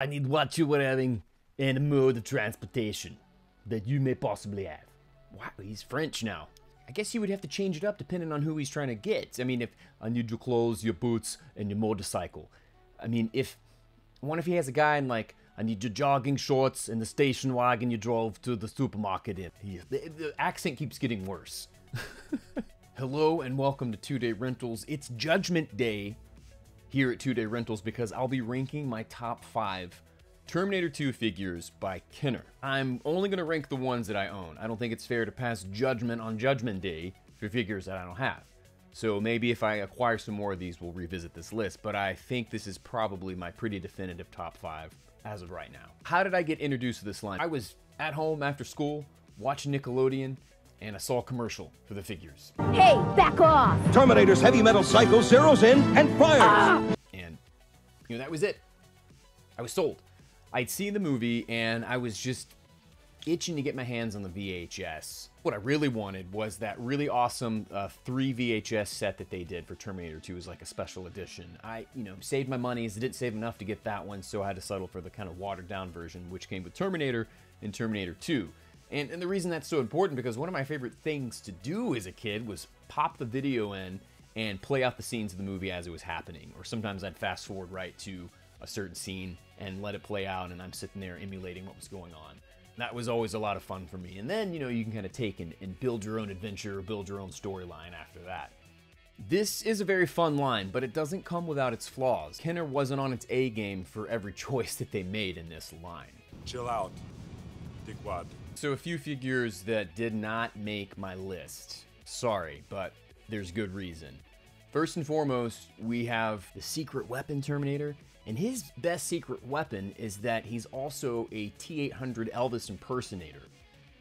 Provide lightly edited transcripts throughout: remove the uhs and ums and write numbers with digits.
I need what you were having and a mode of transportation that you may possibly have. Wow, he's French now. I guess you would have to change it up depending on who he's trying to get. I mean, if I need your clothes, your boots, and your motorcycle. I mean, what if he has a guy in like, I need your jogging shorts and the station wagon you drove to the supermarket in. The accent keeps getting worse. Hello and welcome to 2 Day Rentals. It's Judgment Day here at 2 Day Rentals because I'll be ranking my top 5 Terminator 2 figures by Kenner. I'm only going to rank the ones that I own. I don't think it's fair to pass judgment on Judgment Day for figures that I don't have. So maybe if I acquire some more of these, we'll revisit this list, but I think this is probably my pretty definitive top 5 as of right now. How did I get introduced to this line? I was at home after school, watching Nickelodeon, and I saw a commercial for the figures. Hey, back off! Terminator's heavy metal cycle zeroes in and fires! And, that was it. I was sold. I'd seen the movie, and I was just itching to get my hands on the VHS. What I really wanted was that really awesome 3 VHS set that they did for Terminator 2 as like a special edition. I, saved my monies. I didn't save enough to get that one, so I had to settle for the kind of watered-down version, which came with Terminator and Terminator 2. And the reason that's so important, because one of my favorite things to do as a kid was pop the video in and play out the scenes of the movie as it was happening. Or sometimes I'd fast forward right to a certain scene and let it play out, and I'm sitting there emulating what was going on. That was always a lot of fun for me. And then, you can kind of take and build your own adventure or build your own storyline after that. This is a very fun line, but it doesn't come without its flaws. Kenner wasn't on its A game for every choice that they made in this line. Chill out, dickwad. So a few figures that did not make my list. Sorry, but there's good reason. First and foremost, we have the secret weapon Terminator. And his best secret weapon is that he's also a T-800 Elvis impersonator.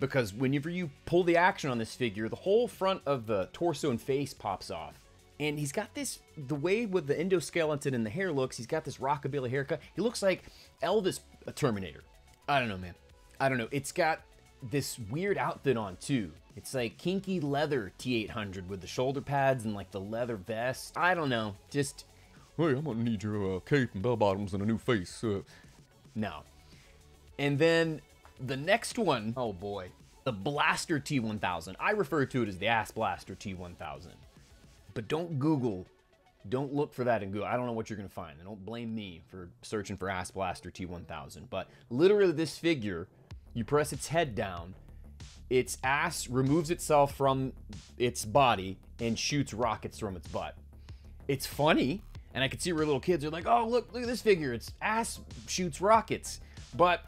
Because whenever you pull the action on this figure, the whole front of the torso and face pops off. And he's got this, the way with the endoskeleton and the hair looks, he's got this rockabilly haircut. He looks like Elvis Terminator. I don't know, man. I don't know. It's got this weird outfit on, too. It's like kinky leather T-800 with the shoulder pads and like the leather vest. I don't know. Just... Hey, I'm gonna need your cape and bell bottoms and a new face. No. And then the next one, oh boy, the Blaster T-1000. I refer to it as the Ass Blaster T-1000. But don't look for that in Google. I don't know what you're gonna find. And don't blame me for searching for Ass Blaster T-1000. But literally this figure, you press its head down, its ass removes itself from its body and shoots rockets from its butt. It's funny. And I could see where little kids are like, oh, look at this figure. Its ass shoots rockets. But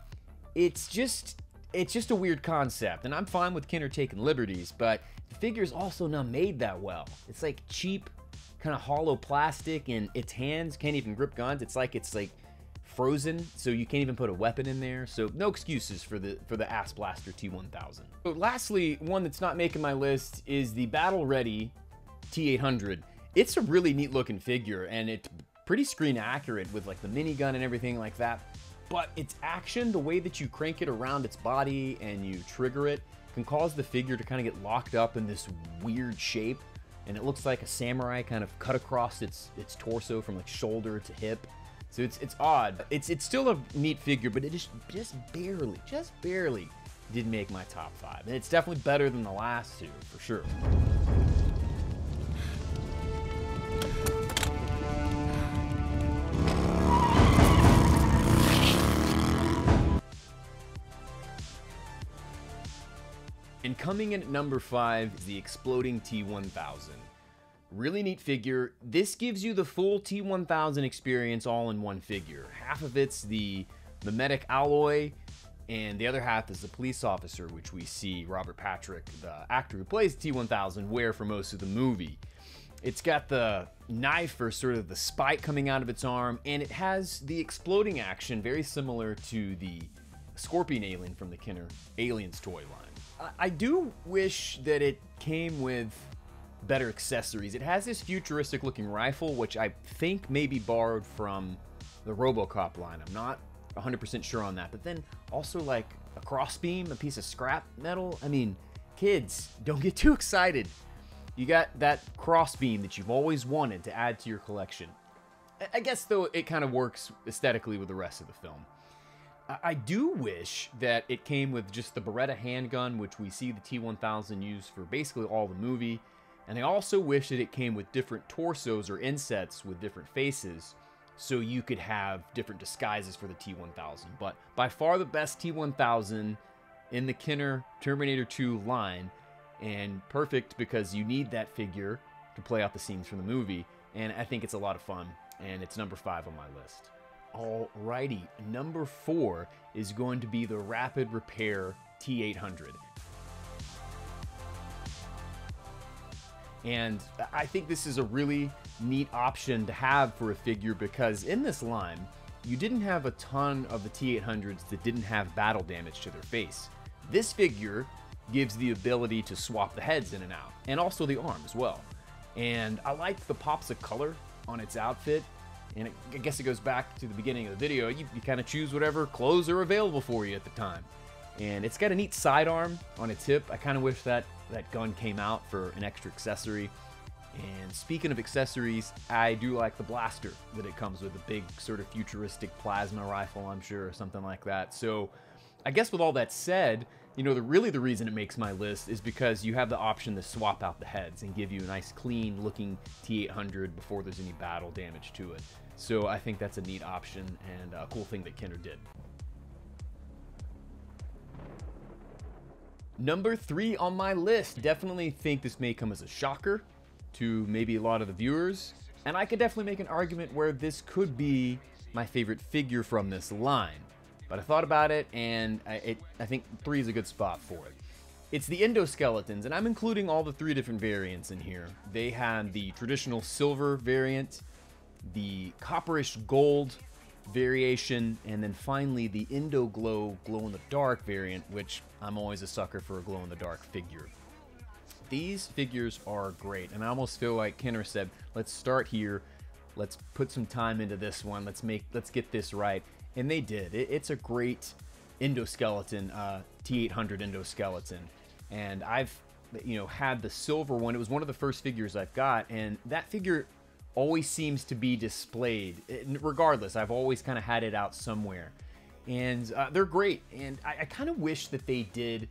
it's just a weird concept. And I'm fine with Kenner taking liberties, but the figure's also not made that well. It's like cheap, kind of hollow plastic, and its hands can't even grip guns. It's like frozen, so you can't even put a weapon in there. So no excuses for the Ass Blaster T-1000. So lastly, one that's not making my list is the Battle Ready T-800. It's a really neat looking figure, and it's pretty screen accurate with like the minigun and everything like that. But its action, the way that you crank it around its body and you trigger it, can cause the figure to kind of get locked up in this weird shape. And it looks like a samurai kind of cut across its torso from like shoulder to hip. So it's odd. It's still a neat figure, but it just barely didn't make my top 5. And it's definitely better than the last 2, for sure. And coming in at number 5 is the Exploding T-1000. Really neat figure. This gives you the full T-1000 experience all in one figure. Half of it's the medic alloy, and the other half is the police officer, which we see Robert Patrick, the actor who plays T-1000, wear for most of the movie. It's got the knife, or sort of the spike coming out of its arm, and it has the exploding action very similar to the Scorpion alien from the Kenner Aliens toy line. I do wish that it came with better accessories. It has this futuristic looking rifle, which I think may be borrowed from the RoboCop line. I'm not 100% sure on that. But then also like a crossbeam, a piece of scrap metal. I mean, kids, don't get too excited. You got that crossbeam that you've always wanted to add to your collection. I guess, though, it kind of works aesthetically with the rest of the film. I do wish that it came with just the Beretta handgun, which we see the T-1000 use for basically all the movie. And I also wish that it came with different torsos or insets with different faces, so you could have different disguises for the T-1000. But by far the best T-1000 in the Kenner Terminator 2 line, and perfect because you need that figure to play out the scenes from the movie, and I think it's a lot of fun, and it's number 5 on my list. Alrighty, number 4 is going to be the Rapid Repair T-800. And I think this is a really neat option to have for a figure, because in this line, you didn't have a ton of the T-800s that didn't have battle damage to their face. This figure gives the ability to swap the heads in and out, and also the arm as well. And I like the pops of color on its outfit, and I guess it goes back to the beginning of the video. You kind of choose whatever clothes are available for you at the time. And it's got a neat sidearm on its hip. I kind of wish that gun came out for an extra accessory. And speaking of accessories, I do like the blaster that it comes with, a big sort of futuristic plasma rifle, I'm sure, or something like that. So I guess with all that said, you know, really the reason it makes my list is because you have the option to swap out the heads and give you a nice clean looking T-800 before there's any battle damage to it. So I think that's a neat option and a cool thing that Kenner did. Number 3 on my list. Definitely think this may come as a shocker to maybe a lot of the viewers, and I could definitely make an argument where this could be my favorite figure from this line. But I thought about it, and I think 3 is a good spot for it. It's the Endoskeletons, and I'm including all the 3 different variants in here. They had the traditional silver variant, the copperish gold variation, and then finally the Endoglow glow-in-the-dark variant, which I'm always a sucker for a glow-in-the-dark figure. These figures are great, and I almost feel like Kenner said, let's start here, let's put some time into this one, let's get this right, and they did. It's a great endoskeleton, T-800 endoskeleton, and I've had the silver one. It was one of the first figures I've got, and that figure always seems to be displayed. Regardless, I've always kind of had it out somewhere, and they're great. And I kind of wish that they did,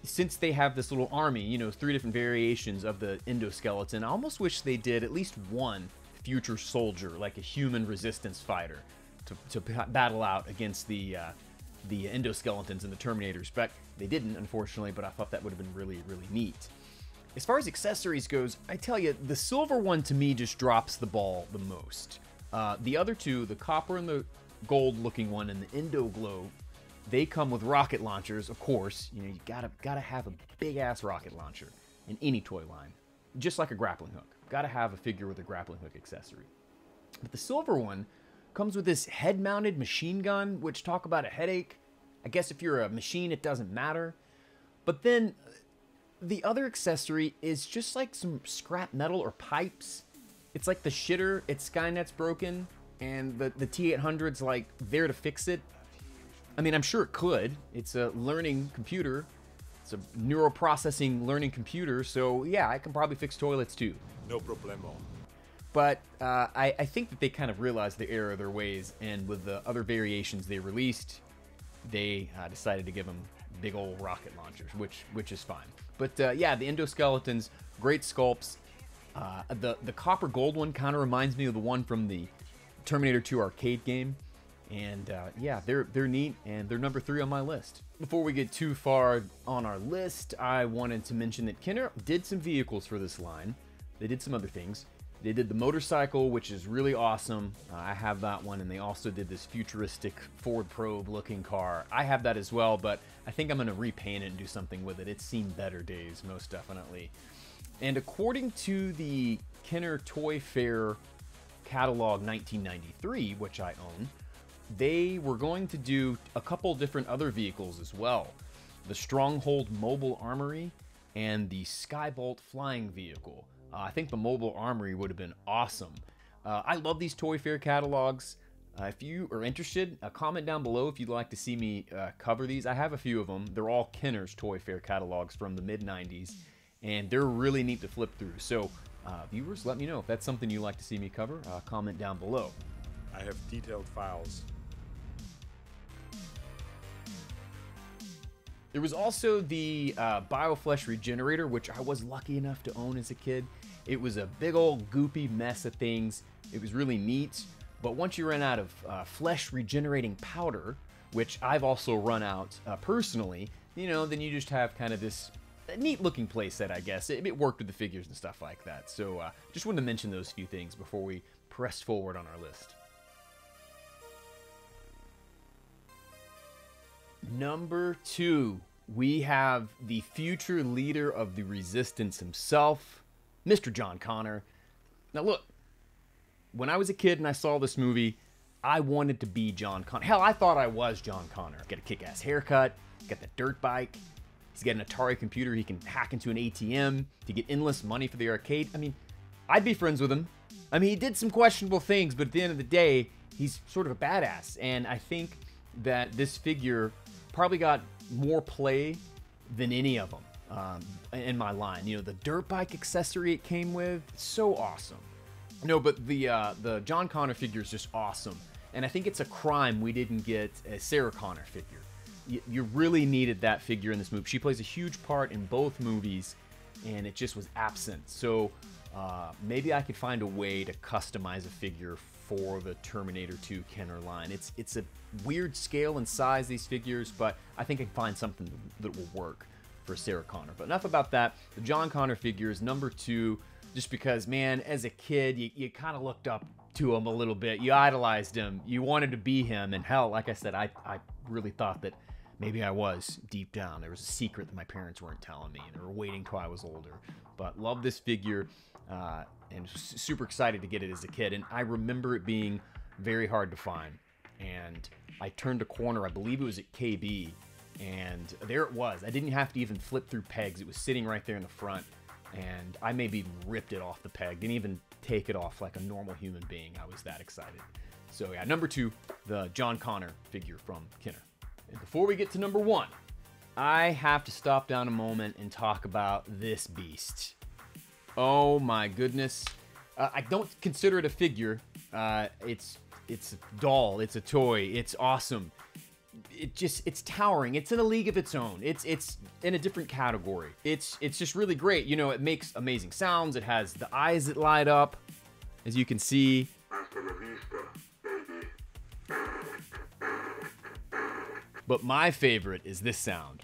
since they have this little army, 3 different variations of the endoskeleton. I almost wish they did at least one future soldier, like a human resistance fighter, to battle out against the endoskeletons and the Terminators. But they didn't, unfortunately. But I thought that would have been really, really neat. As far as accessories goes, I tell you, the silver one to me just drops the ball the most. The other 2, the copper and the gold looking one and the Endoglow, they come with rocket launchers, of course. You gotta have a big ass rocket launcher in any toy line, just like a grappling hook. Gotta have a figure with a grappling hook accessory. But the silver one comes with this head-mounted machine gun, which, talk about a headache. I guess if you're a machine, it doesn't matter. But then the other accessory is just like some scrap metal or pipes. It's like the shitter, its Skynet's broken, and the T-800's like there to fix it. I mean, I'm sure it could. It's a learning computer. It's a neural processing learning computer, so yeah, I can probably fix toilets too. No problemo. But I think that they kind of realized the error of their ways, and with the other variations they released, they decided to give them big old rocket launchers, which is fine. But yeah, the endoskeletons, great sculpts. The copper gold one kind of reminds me of the one from the Terminator 2 arcade game. And yeah, they're neat, and they're number 3 on my list. Before we get too far on our list, I wanted to mention that Kenner did some vehicles for this line. They did some other things. They did the motorcycle, which is really awesome. I have that one, and they also did this futuristic Ford Probe looking car. I have that as well, but I think I'm going to repaint it and do something with it. It's seen better days, most definitely. And according to the Kenner Toy Fair catalog 1993, which I own, they were going to do a couple different other vehicles as well. The Stronghold Mobile Armory and the Skybolt Flying Vehicle. I think the Mobile Armory would have been awesome. I love these Toy Fair catalogs. If you are interested, comment down below if you'd like to see me cover these. I have a few of them. They're all Kenner's Toy Fair catalogs from the mid-90s, and they're really neat to flip through. So Viewers, let me know if that's something you'd like to see me cover. Comment down below. I have detailed files. There was also the BioFlesh Regenerator, which I was lucky enough to own as a kid. It was a big old goopy mess of things. It was really neat, but once you run out of flesh regenerating powder, which I've also run out personally, then you just have kind of this neat looking playset, I guess. It worked with the figures and stuff like that. So just wanted to mention those few things before we press forward on our list. Number 2, we have the future leader of the Resistance himself, Mr. John Connor. Now look, when I was a kid and I saw this movie, I wanted to be John Connor. Hell, I thought I was John Connor. Got a kick-ass haircut, got that dirt bike, he's got an Atari computer, he can hack into an ATM to get endless money for the arcade. I mean, I'd be friends with him. I mean, he did some questionable things, but at the end of the day, he's sort of a badass. And I think that this figure probably got more play than any of them in my line. The dirt bike accessory it came with, so awesome. No, but the John Connor figure is just awesome. And I think it's a crime we didn't get a Sarah Connor figure. You really needed that figure in this movie. She plays a huge part in both movies, and it just was absent. So maybe I could find a way to customize a figure for the Terminator 2 Kenner line. It's a weird scale and size, these figures, but I think I can find something that will work for Sarah Connor. But enough about that. The John Connor figure is number 2, just because, man, as a kid, you kind of looked up to him a little bit. You idolized him. You wanted to be him. And hell, like I said, I really thought that maybe I was deep down. There was a secret that my parents weren't telling me, and they were waiting till I was older. But love this figure. And super excited to get it as a kid. And I remember it being very hard to find. And I turned a corner, I believe it was at KB, and there it was. I didn't have to even flip through pegs. It was sitting right there in the front. And I maybe even ripped it off the peg. Didn't even take it off like a normal human being. I was that excited. So yeah, number 2, the John Connor figure from Kenner. And before we get to number 1, I have to stop down a moment and talk about this beast. Oh my goodness. I don't consider it a figure. It's a doll. It's a toy. It's awesome. It's towering. It's in a league of its own. It's in a different category. It's just really great. It makes amazing sounds. It has the eyes that light up, as you can see. But my favorite is this sound.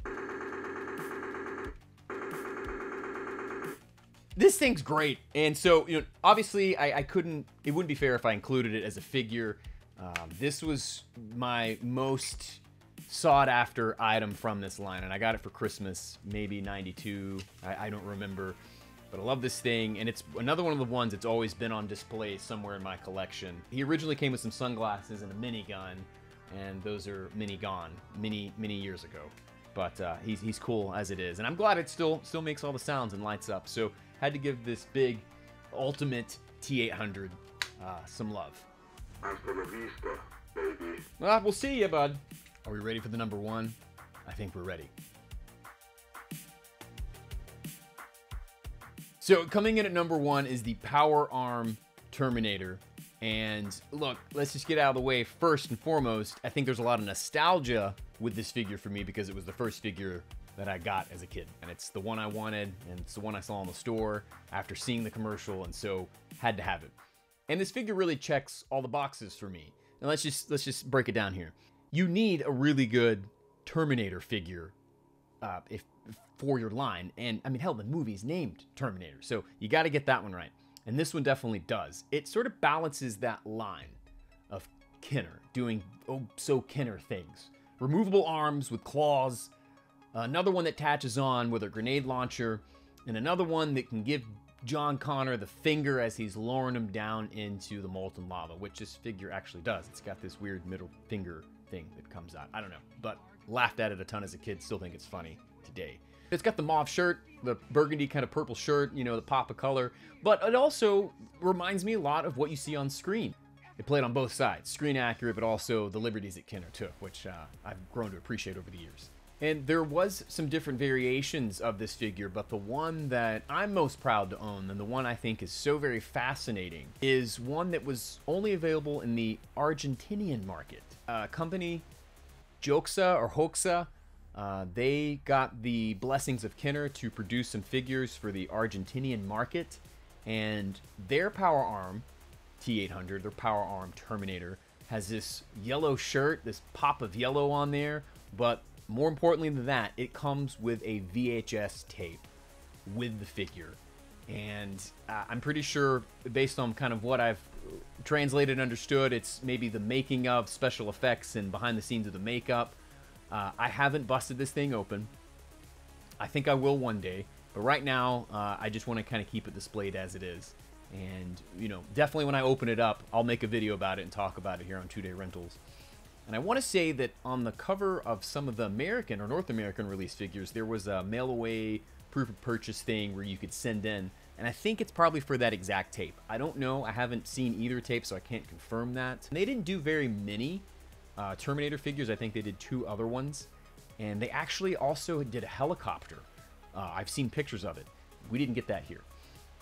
This thing's great. And so, obviously I couldn't, it wouldn't be fair if I included it as a figure. This was my most sought after item from this line, and I got it for Christmas, maybe 92. I don't remember, but I love this thing. And it's another one of the ones that's always been on display somewhere in my collection. He originally came with some sunglasses and a minigun, and those are gone many years ago. But he's cool as it is, and I'm glad it still makes all the sounds and lights up. So had to give this big ultimate T800 some love. Hasta la vista, baby. Well, we'll see you, bud. Are we ready for the number 1? I think we're ready. So coming in at number 1 is the Power Arm Terminator. And look, let's just get out of the way. First and foremost, I think there's a lot of nostalgia with this figure for me because it was the first figure that I got as a kid. And it's the one I wanted, and it's the one I saw in the store after seeing the commercial, and so had to have it. And this figure really checks all the boxes for me. And let's just break it down here. You need a really good Terminator figure for your line. And I mean, hell, the movie's named Terminator, so you got to get that one right. And this one definitely does. It sort of balances that line of Kenner doing so Kenner things. Removable arms with claws, another one that attaches on with a grenade launcher, and another one that can give John Connor the finger as he's lowering him down into the molten lava, which this figure actually does. It's got this weird middle finger thing that comes out. I don't know, but laughed at it a ton as a kid. Still think it's funny today. It's got the mauve shirt, the burgundy kind of purple shirt, the pop of color, but it also reminds me a lot of what you see on screen. It played on both sides, screen accurate, but also the liberties that Kenner took, which I've grown to appreciate over the years. And there was some different variations of this figure, but the one that I'm most proud to own, and the one I think is so very fascinating, is one that was only available in the Argentinian market. Company Joxa or Hoxa, they got the blessings of Kenner to produce some figures for the Argentinian market, and their power arm, T800, their power arm Terminator, has this yellow shirt, this pop of yellow on there, but more importantly than that, it comes with a VHS tape with the figure. And I'm pretty sure, based on kind of what I've translated and understood, it's maybe the making of special effects and behind the scenes of the makeup. I haven't busted this thing open. I think I will one day. But right now, I just want to kind of keep it displayed as it is. And, you know, definitely when I open it up, I'll make a video about it and talk about it here on 2-Day Rentals. And I want to say that on the cover of some of the American or North American release figures, there was a mail-away proof of purchase thing where you could send in. And I think it's probably for that exact tape. I don't know. I haven't seen either tape, so I can't confirm that. And they didn't do very many Terminator figures. I think they did 2 other ones. And they actually also did a helicopter. I've seen pictures of it. We didn't get that here.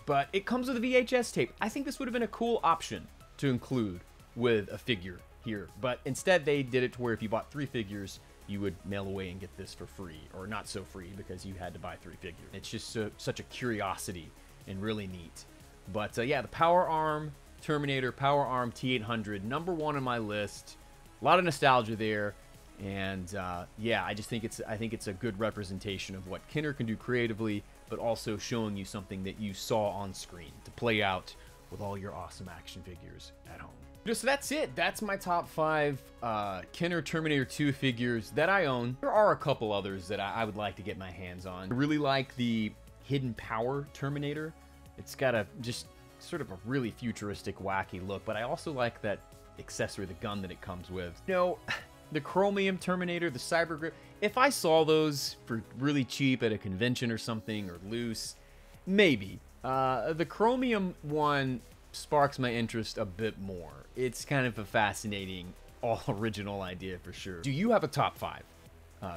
But it comes with a VHS tape. I think this would have been a cool option to include with a figure here. But instead, they did it to where if you bought 3 figures, you would mail away and get this for free. Or not so free, because you had to buy 3 figures. It's just such a curiosity and really neat. But yeah, the Power Arm Terminator, Power Arm T800, #1 on my list. A lot of nostalgia there. And yeah, I think it's a good representation of what Kenner can do creatively, but also showing you something that you saw on screen to play out with all your awesome action figures at home. So that's it. That's my top 5 Kenner Terminator 2 figures that I own. There are a couple others that I would like to get my hands on. I really like the Hidden Power Terminator. It's got a just sort of a really futuristic, wacky look, but I also like that accessory, the gun that it comes with. You know, the Chromium Terminator, the Cyber Grip, if I saw those for really cheap at a convention or something, or loose, maybe. The Chromium one sparks my interest a bit more. It's kind of a fascinating, all-original idea for sure. Do you have a top 5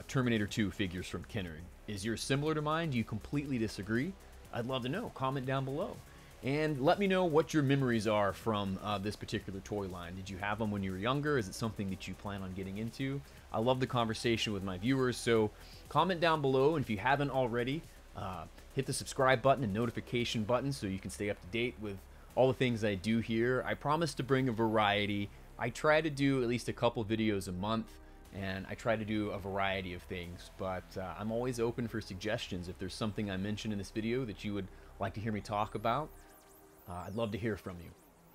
Terminator 2 figures from Kenner? Is yours similar to mine? Do you completely disagree? I'd love to know. Comment down below. And let me know what your memories are from this particular toy line. Did you have them when you were younger? Is it something that you plan on getting into? I love the conversation with my viewers, so comment down below. And if you haven't already, hit the subscribe button and notification button so you can stay up to date with all the things I do here. I promise to bring a variety. I try to do at least a couple videos a month, and I try to do a variety of things, but I'm always open for suggestions. If there's something I mentioned in this video that you would like to hear me talk about, I'd love to hear from you.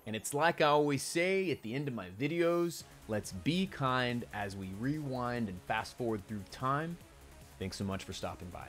And it's like I always say at the end of my videos, let's be kind as we rewind and fast forward through time. Thanks so much for stopping by.